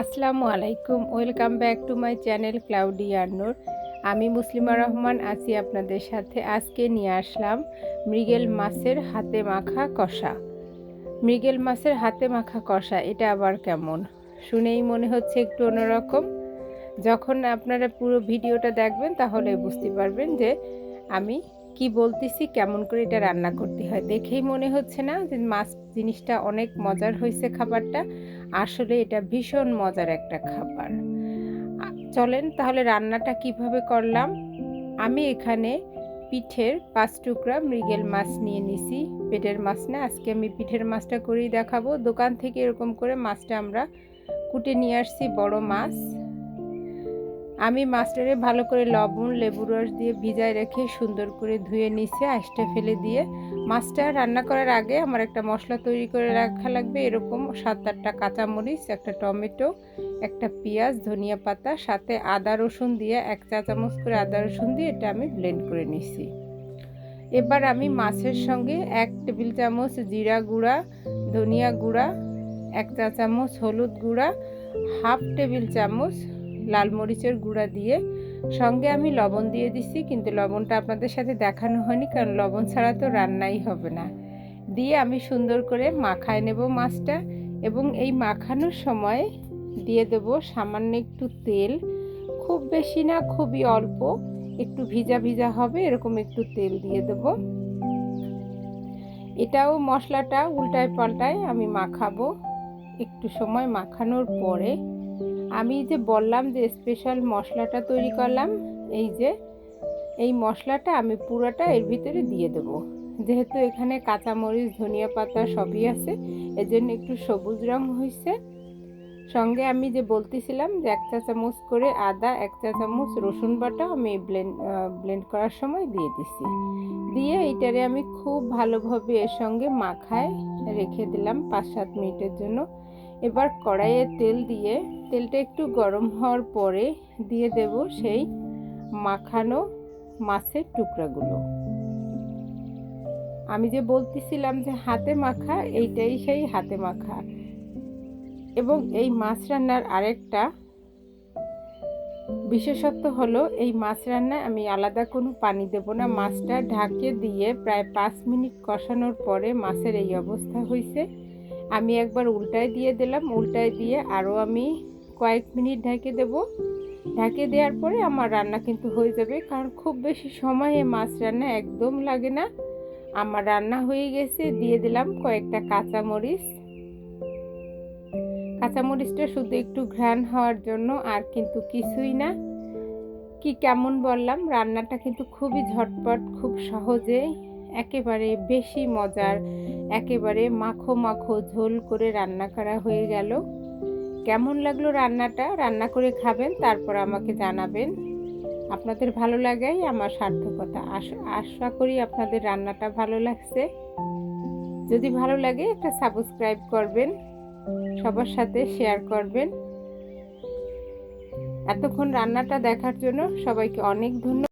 আসসালামু আলাইকুম, welcome back to my channel cloudy Annur. আমি মুসলিমা রহমান আছি আপনাদের সাথে। আজকে নিয়ে আসলাম মৃগেল মাছের হাতে মাখা কষা। মৃগেল মাছের হাতে মাখা কষা, এটা আবার কেমন? শুনেই মনে হচ্ছে একটু অন্যরকম। যখন আপনারা পুরো ভিডিওটা দেখবেন তাহলে বুঝতে পারবেন যে আমি কি বলতেছি, কেমন করে এটা রান্না করতে হয়। দেখেই মনে হচ্ছে না যে মাছ জিনিসটা অনেক মজার হয়েছে খাবারটা? আসলে এটা ভীষণ মজার একটা খাবার। চলেন তাহলে রান্নাটা কিভাবে করলাম। আমি এখানে পিঠের 5 টুকরা মৃগেল মাছ নিয়ে নিছি। পেটের মাছ না, আজকে আমি পিঠের মাছটা করেই দেখাবো। দোকান থেকে এরকম করে মাছটা আমরা কুটে নিয়ে আসছি, বড় মাছ। আমি মাছটারে ভালো করে লবণ লেবুর রস দিয়ে ভিজায় রেখে সুন্দর করে ধুয়ে নিচে আঁশটা ফেলে দিয়ে, মাছটা রান্না করার আগে আমার একটা মশলা তৈরি করে রাখা লাগবে। এরকম 7-8টা কাঁচামরিচ, একটা টমেটো, একটা পেঁয়াজ, ধনিয়া পাতা, সাথে আদা রসুন দিয়ে 1 চা চামচ করে আদা রসুন দিয়ে এটা আমি ব্লেন্ড করে নিছি। এবার আমি মাছের সঙ্গে 1 টেবিল চামচ জিরা গুঁড়া, ধনিয়া গুঁড়া, 1 চা চামচ হলুদ গুঁড়া, হাফ টেবিল চামচ লাল মরিচের গুঁড়া দিয়ে সঙ্গে আমি লবণ দিয়ে দিছি, কিন্তু লবণটা আপনাদের সাথে দেখানো হয়নি কারণ লবণ ছাড়া তো রান্নাই হবে না। দিয়ে আমি সুন্দর করে মাখায় নেব মাছটা, এবং এই মাখানোর সময় দিয়ে দেব সামান্য একটু তেল। খুব বেশি না, খুবই অল্প, একটু ভিজা ভিজা হবে এরকম একটু তেল দিয়ে দেব। এটাও মশলাটা উল্টায় পাল্টায় আমি মাখাবো। একটু সময় মাখানোর পরে আমি যে বললাম যে স্পেশাল মশলাটা তৈরি করলাম, এই মশলাটা আমি পুরোটা এর ভিতরে দিয়ে দেব। যেহেতু এখানে কাঁচামরিচ ধনিয়া পাতা সবই আছে, এজন্য একটু সবুজ রং হয়েছে। সঙ্গে আমি যে বলতেছিলাম যে 1 চা চামচ করে আদা, 1 চা চামচ রসুন বাটা আমি ব্লেন্ড করার সময় দিয়ে দিছি। দিয়ে এটারে আমি খুব ভালোভাবে এর সঙ্গে মাখায় রেখে দিলাম 5-7 মিনিটের জন্য। এবার কড়াইয়ে তেল দিয়ে, তেলটা একটু গরম হওয়ার পরে দিয়ে দেব সেই মাখানো মাছের টুকরাগুলো। আমি যে বলতেছিলাম যে হাতে মাখা, এইটাই সেই হাতে মাখা। এবং এই মাছ রান্নার আরেকটা বিশেষত্ব হলো, এই মাছ রান্নায় আমি আলাদা কোনো পানি দেব না। মাছটা ঢাকে দিয়ে প্রায় 5 মিনিট কষানোর পরে মাছের এই অবস্থা হয়েছে। আমি একবার উল্টায় দিয়ে দিলাম, উল্টায় দিয়ে আরও আমি কয়েক মিনিট ঢেকে দেব। ঢেকে দেওয়ার পরে আমার রান্না কিন্তু হয়ে যাবে, কারণ খুব বেশি সময়ে মাছ রান্না একদম লাগে না। আমার রান্না হয়ে গেছে। দিয়ে দিলাম কয়েকটা কাঁচামরিচ। কাঁচামরিচটা শুধু একটু ঘ্রাণ হওয়ার জন্য, আর কিন্তু কিছুই না। কি কেমন বললাম, রান্নাটা কিন্তু খুবই ঝটপট, খুব সহজে, একেবারে বেশি মজার, একেবারে মাখো মাখো ঝোল করে রান্না করা হয়ে গেল। কেমন লাগলো রান্নাটা? রান্না করে খাবেন, তারপর আমাকে জানাবেন। আপনাদের ভালো লাগাই আমার সার্থকতা। আশা করি আপনাদের রান্নাটা ভালো লাগছে। যদি ভালো লাগে একটা সাবস্ক্রাইব করবেন, সবার সাথে শেয়ার করবেন। এতক্ষণ রান্নাটা দেখার জন্য সবাইকে অনেক ধন্যবাদ।